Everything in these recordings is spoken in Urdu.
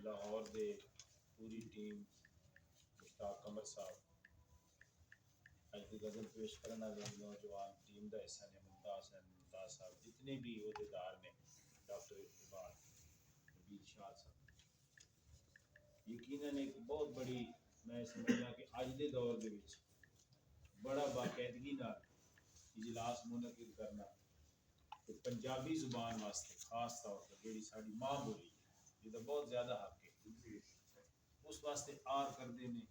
لاہور دے پوری ٹیم مشتاق قمر صاحب اج کی غزل پیش کرنے والے نوجوان ٹیم کا حصہ نے ممتاز صاحب جتنے بھی عہدیدار نے ڈاکٹر اقبال نبیل شاہ صاحب یقیناً ایک بہت بڑی میں سمجھنا کہ اج دے دور دے وچ بڑا باقاعدگی نال اجلاس منعقد کرنا تو پنجابی زبان واسطے خاص طور پر جیڑی ساری ماں بولی ہے جہاں بہت زیادہ حق ہے اس واسطے آر کرتے ہیں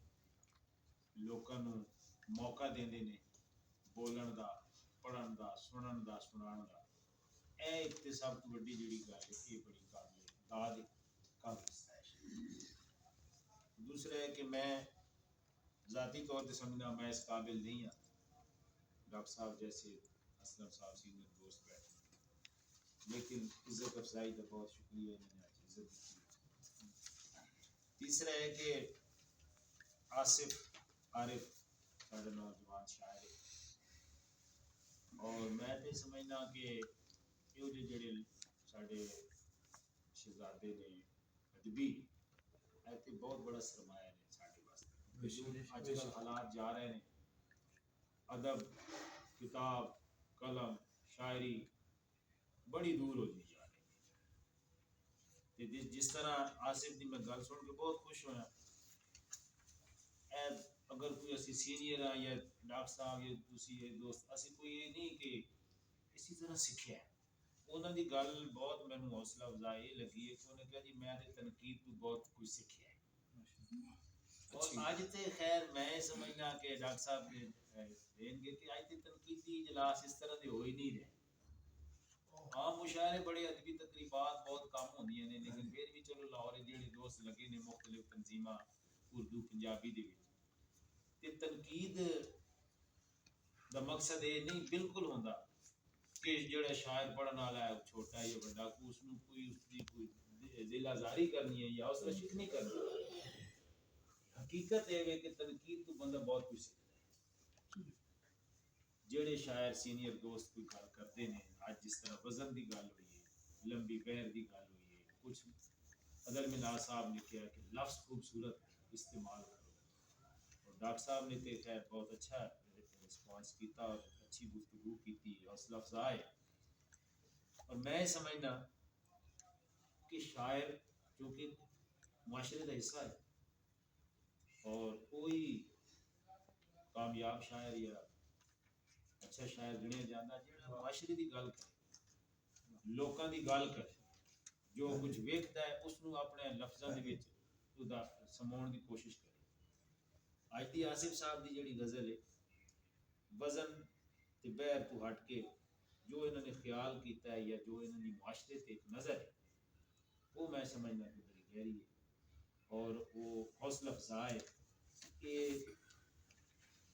لوگوں کو موقع دیندے نے بولن دا پڑھن دا سنن دا سنان دا اے ایک تے سب تو بڑی جڑی گل ہے یہ بڑی قابل داد قابل ستائش دوسرا ہے کہ میں ذاتی طور پہ سمجھنا میں اس قابل نہیں ہوں ڈاکٹر صاحب جیسے اسلم صاحب سینئر دوست بیٹھے لیکن عزت افزائی کا بہت شکریہ انہوں نے عزت دی تیسرا ہے کہ آصف عارف سارے نوجوان شاعر ہے اور میں تو سمجھنا کہ یہ جڑے سارے شہزادے نے ادبی ایسے بہت بڑا سرمایہ ہے سارے واسطے اج کل حالات جا رہے ہیں ادب کتاب قلم شاعری بڑی دور ہوتی جا رہی ہے جس طرح آصف کی میں گل سن کے بہت خوش ہوا اگر کوئی اسی سینئر ہاں یا ڈاکٹر صاحب یا دوسری دوست اسی کوئی یہ نہیں کہ اسی طرح سیکھیا ہے انہوں کی گل بہت مینوں حوصلہ افزائی لگی ہے کہ انہوں نے کہا جی میں تنقید تو بہت کچھ سیکھیا ہے اور آج تے خیر میں سمجھنا کہ ڈاکٹر صاحب دیں گے کہ آج تے تنقیدی اجلاس اس طرح دے ہو ہی نہیں رہے عام مشاعرے بڑے ادبی تقریبات بہت کم ہوندیاں نے لیکن پھر بھی چلو لاہور جڑے دوست لگے نے مختلف تنظیماں اردو پنجابی دے وچ تے تنقید دا مقصد یہ نہیں بالکل ہوندا کہ جڑا شاعر پڑھن والا ہے چھوٹا ہے یا بڑا اس نو کوئی اس دی کوئی دل آزاری کرنی ہے یا اس کا شک نہیں کرنا حقیقت یہ ہے کہ تنقید تو بندہ بہت کچھ سیکھتا ہے جڑے شاعر سینئر دوست کوئی گل کرتے ہیں آج جس طرح وزن دی گل ہوئی ہے لمبی بیر دی گل ہوئی ہے کچھ ادر منا صاحب نے کہا کہ لفظ خوبصورت استعمال کرو اور ڈاکٹر صاحب نے تو خیر بہت اچھا رسپانس کیتا اور اچھی گفتگو کی حوصلہ افزا ہے اور میں سمجھنا کہ شاعر جو کہ معاشرے کا حصہ ہے اور کوئی کامیاب شاعر یا اچھا شاعر گنیا جانا جہاں معاشرے کی گل کرے لوکاں دی گل کرے جو کچھ ویکھدا ہے اس نو اپنے لفظاں دے وچ سماؤن دی کوشش کرے اج دی آصف صاحب دی جڑی غزل ہے وزن تے بیر تو ہٹ کے جو انہوں نے خیال کیتا ہے یا جو انہوں نے معاشرے تے ایک نظر ہے وہ میں سمجھنا کہ بڑی گہری ہے اور وہ حوصلہ افزا ہے کہ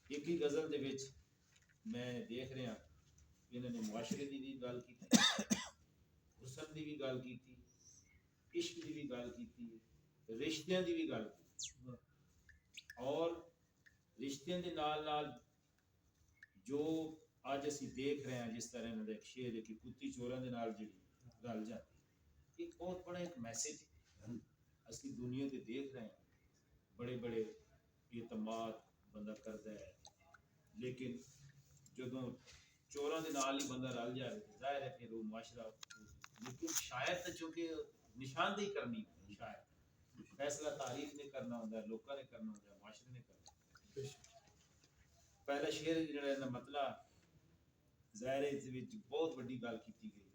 ایک ہی غزل دے وچ میں دیکھ رہا کہ انہوں نے معاشرے کی بھی گل کی حسن کی بھی گل کی عشق کی بھی گل کی رشتیاں کی بھی گل کی اور رشتیاں دے نال نال جو اج اسی دیکھ رہے ہیں جس طرح انہوں نے ایک شعر ہے کہ کتی چوراں دے نال جڑی گل جاتی ایک بہت بڑا ایک میسج ہے اسی دنیا تے دیکھ رہے ہیں بڑے بڑے اعتماد بندہ کرتا ہے لیکن جدوں چوراں دے نال ہی بندہ رل جائے ظاہر ہے کہ وہ معاشرہ لیکن شاعر تو چونکہ نشاندہی کرنی ہے شاعر فیصلہ تاریخ نے کرنا ہوتا ہے لوکاں نے کرنا ہوتا ہے معاشرے نے کرنا پہلا شعر جڑا ہے مطلب ظاہر ہے اس وچ بہت بڑی گل کیتی گئی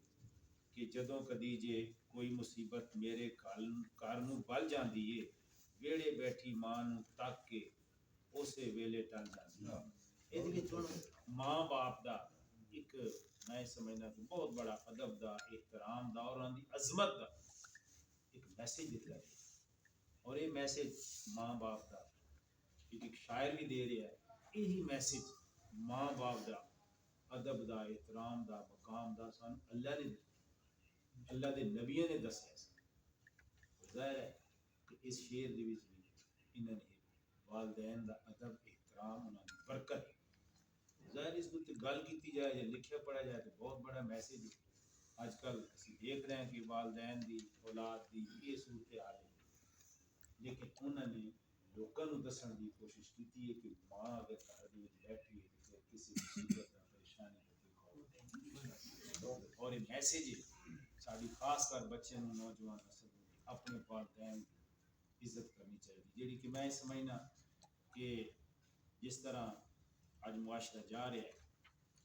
کہ جدوں کدی جے کوئی مصیبت میرے گھر نو بل جاندی ہے ویڑے بیٹھی ماں نو تک کے اسے ویلے ٹل جاندی ہے یہ ماں باپ دا ایک میں سمجھنا کہ بہت بڑا ادب دا احترام دا اور ان دی عظمت دا ایک میسج دتا ہے اور یہ میسج ماں باپ دا ایک شاعر بھی دے رہا ہے یہی میسج ماں باپ دا ادب دا احترام دا مقام دا سان اللہ نے اللہ دے نبیوں نے دسیا ظاہر ہے کہ اس شعر دے وچ بھی انہوں نے والدین دا ادب احترام انہوں نے برکت ظاہر اس کو گل کی جائے یا لکھیا پڑھا جائے تو بہت بڑا میسج ہے آج کل اسی دیکھ رہے ہیں کہ والدین دی اولاد دی یہ صورت حال ہے لیکن انہوں نے لوگوں کو دسن کی کوشش کی ہے کہ ماں اگر گھر کے بیٹھی ہے تو کسی مصیبت یا پریشانی کا کوئی خوف نہیں، اور یہ میسج ہے ساری خاص کر بچے نوجوان نسل اپنے والدین کی عزت کرنی چاہیے، جیڑی کہ میں سمجھنا کہ جس طرح اج معاشرہ جا رہا ہے،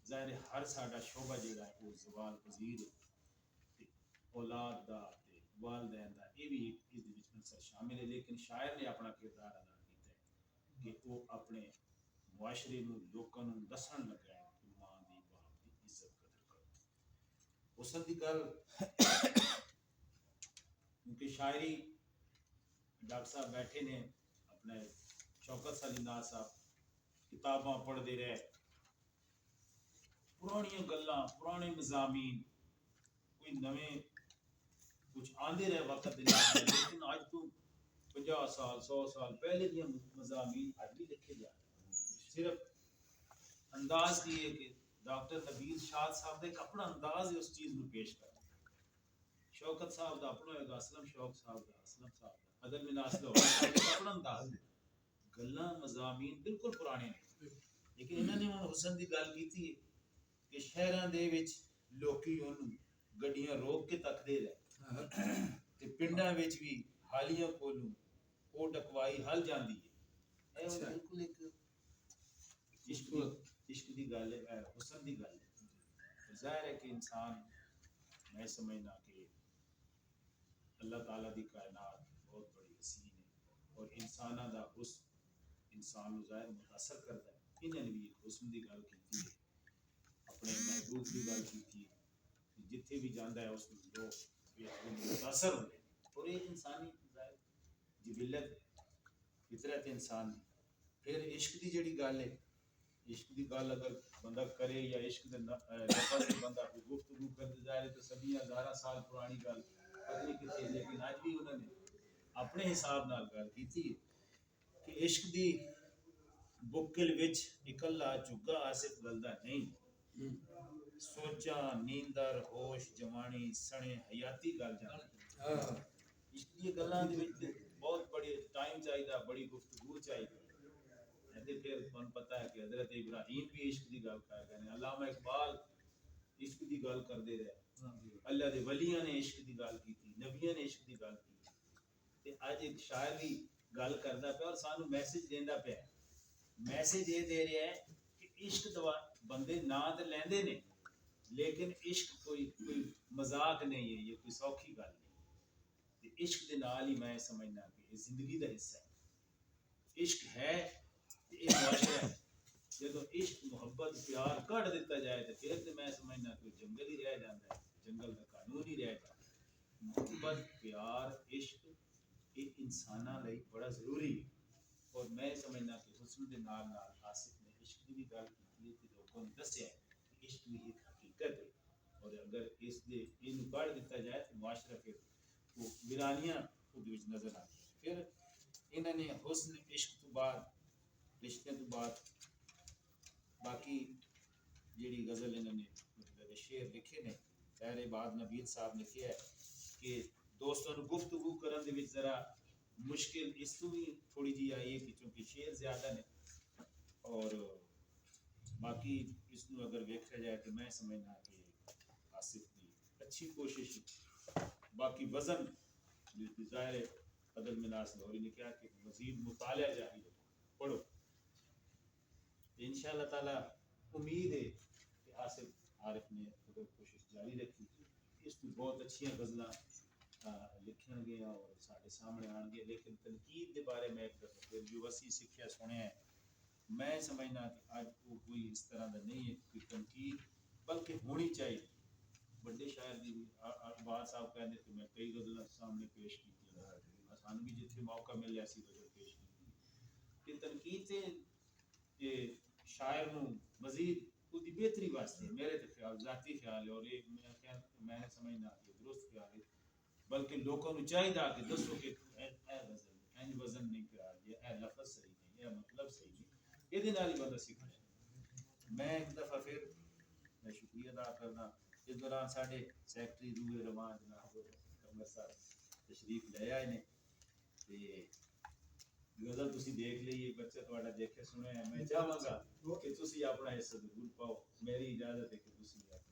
ظاہر ہے ہر ساڈا شعبہ جڑا ہے وہ زوال پذیر ہے، تے اولاد دا تے والدین دا یہ بھی اس وچ عنصر شامل ہے، لیکن شاعر نے اپنا کردار ادا کیتا ہے کہ وہ اپنے معاشرے نو لوکاں نو دسن لگا ہے کہ ماں دی باپ دی عزت قدر کرو۔ اس دی گل کیونکہ شاعری ڈاکٹر صاحب بیٹھے نے اپنے شوکت سلی ناز صاحب کتاباں پڑھتے رہے، پرانیاں گلاں پرانے مضامین کوئی نویں کچھ آندے رہے وقت دے نال، لیکن اج تو 50 سال 100 سال پہلے دیا مضامین اج بھی لکھے جا رہے ہیں، صرف انداز کی ہے کہ ڈاکٹر نبیل شاد صاحب کا ایک اپنا انداز ہے اس چیز کو پیش کرنا، شوکت صاحب دا اپنا ہوئے گا، اسلم شوق صاحب دا، اسلم صاحب دا، حضرت مناصر صاحب دا اپنا انداز ہے، گلاں مضامین بالکل پرانے ہیں، لیکن انہوں نے ہن حسن دی گل کیتی ہے کہ شہراں دے وچ لوکی اونوں گڈیاں روک کے تکدے رہے تے پنڈاں وچ بھی حالیاں کولوں او ڈکوائی حل جاندی ہے، اے بالکل ایک عشق دی گل ہے، حسن دی گل ہے۔ ظاہر ہے کہ انسان میں سمجھنا کہ اللہ تعالیٰ دی کائنات بہت بڑی حسین ہے اور انساناں دا حسن انسان کو ظاہر متاثر کرتا ہے، انہوں نے بھی ایک حسن دی گل کی ہے، اپنے محبوب کی گل کی ہے، جتھے بھی جانا ہے اس میں لوگ متاثر ہوتے ہیں، اور یہ انسانی جبلت فطرت انسان دی۔ پھر عشق دی جڑی گل ہے، عشق دی گل اگر بندہ کرے یا عشق دے لفظ سے بندہ کوئی گفتگو کرتے ظاہر ہے تو صدیاں 1000 سال پرانی گل پتہ نہیں کتنی، لیکن اج بھی انہوں نے اپنے حساب نال گل کیتی ہے کہ عشق دی بکل وچ اکلا چگا آصف گلدا نہیں، سوچاں نیندر ہوش جوانی سنے حیاتی گل جاندی، عشق دی گلاں دے وچ بہت بڑی ٹائم چاہیے، بڑی گفتگو چاہیے، تے پھر تمہیں پتہ ہے کہ حضرت ابراہیم بھی عشق دی گل کر گئے، علامہ اقبال عشق دی گل کردے رہے، اللہ دے ولیاں نے عشق دی گل کی، نبیاں نے عشق دی گل کی، تے اج ایک شاعر بھی گل کردا پیا اور سانو میسج دیندا پیا، میسج یہ دے رہا ہے کہ عشق دوا بندے نا تے لیندے نے، لیکن عشق کوئی مذاق نہیں ہے، یہ کوئی سوکھی گل نہیں، عشق دے نال ہی میں سمجھنا کہ یہ زندگی دا حصہ ہے، عشق ہے یہ معاشرہ ہے، جدو عشق محبت پیار کٹ دیتا جائے تو پھر تو میں سمجھنا کہ جنگل ہی رہ جاتا ہے، جنگل کا قانون ہی رہ جاتا ہے، محبت پیار عشق یہ انساناں لئی بڑا ضروری ہے، اور میں سمجھنا کہ حسن دے نال نال آصف نے عشق دی بھی گل کی ہے کہ لوگوں نے دسیا ہے کہ عشق بھی ایک حقیقت ہے، اور اگر اس دے اینو کٹ دیتا جائے تو معاشرہ پھر وہ ویرانیاں خود وچ نظر آتی ہیں۔ پھر انہوں نے حسن عشق تو بعد رشتے تو بعد باقی جیڑی غزل انہوں نے مطلب شعر لکھے نے، خیر بعد نبیل صاحب نے کیا ہے کہ دوستوں نے گفتگو کرن دے وچ ذرا مشکل اس تو بھی تھوڑی جی آئی ہے کہ چونکہ شعر زیادہ نے، اور باقی اس کو اگر دیکھا جائے تو میں سمجھنا کہ آصف کی اچھی کوشش ہے، باقی وزن ظاہر ہے عدل مناس لوری نے کیا کہ مزید مطالعہ جاری ہے، پڑھو انشاءاللہ تعالی امید ہے کہ آصف عارف نے اگر کوشش جاری رکھی اس میں بہت اچھی غزلاں لکھن گیا اور سارے سامنے آن گے، لیکن تنقید کے بارے میں ایک دفعہ پھر جو وسیع سکھیا سنیا ہے، میں سمجھنا کہ آج وہ کوئی اس طرح کا نہیں ہے کوئی تنقید، بلکہ ہونی چاہیے، بڑے شاعر دی بات صاحب کہتے کہ میں کئی غزلاں سامنے پیش کی سانو بھی جتنے موقع مل ایسی غزل پیش کی، کہ تنقید سے شاعر نو مزید اس کی بہتری واسطے میرے تو خیال ذاتی خیال ہے، اور یہ میں سمجھنا کہ درست خیال ہے، بلکہ لوگوں کو چاہیے کہ دسو کہ اے غزل این وزن نہیں کرا یہ اے لفظ صحیح نہیں یہ مطلب صحیح نہیں، یہ ہی بندہ سیکھنا ہے۔ میں ایک دفعہ پھر میں شکریہ ادا کرنا، اس دوران سارے سیکٹری روح رواں جناب کمر صاحب تشریف لے آئے نے، ਤੇ ਗਜ਼ਲ ਤੁਸੀਂ ਦੇਖ ਲਈ, ਬੱਚਾ ਤੁਹਾਡਾ ਦੇਖਿਆ ਸੁਣਿਆ ਹੈ। ਮੈਂ ਚਾਹਾਂਗਾ ਕਿ ਤੁਸੀਂ ਆਪਣਾ ਹਿੱਸਾ ਜ਼ਰੂਰ ਪਾਓ। ਮੇਰੀ ਇਜਾਜ਼ਤ ਹੈ ਕਿ ਤੁਸੀਂ ਆਪਣੀ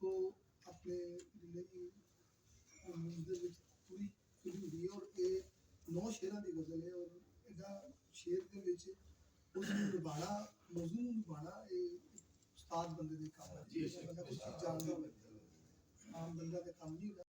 ਉਹ ਆਪਣੇ ਜ਼ਿੰਦਗੀ ਦੇ ਵਿੱਚ ਪੂਰੀ ਖੁੱਲੀ ਹੁੰਦੀ ਹੈ, ਔਰ ਇਹ 9 ਸ਼ੇਰਾਂ ਦੀ ਗਜ਼ਲ ਹੈ, ਔਰ ਇਹਦਾ ਸ਼ੇਰ ਦੇ ਵਿੱਚ ਉਸ ਨੂੰ ਨਿਭਾਉਣਾ, ਮੌਜ਼ੂ ਨੂੰ ਨਿਭਾਉਣਾ ਇਹ ਉਸਤਾਦ ਬੰਦੇ ਦੇ ਕੰਮ ਹੈ। ਜਿਹੜਾ ਬੰਦਾ ਕੁਝ ਚੀਜ਼ ਜਾਣਦਾ ਹੋਵੇ, ਆਮ ਬੰਦਾ ਦੇ ਕੰਮ ਨਹੀਂ ਹੁੰਦਾ।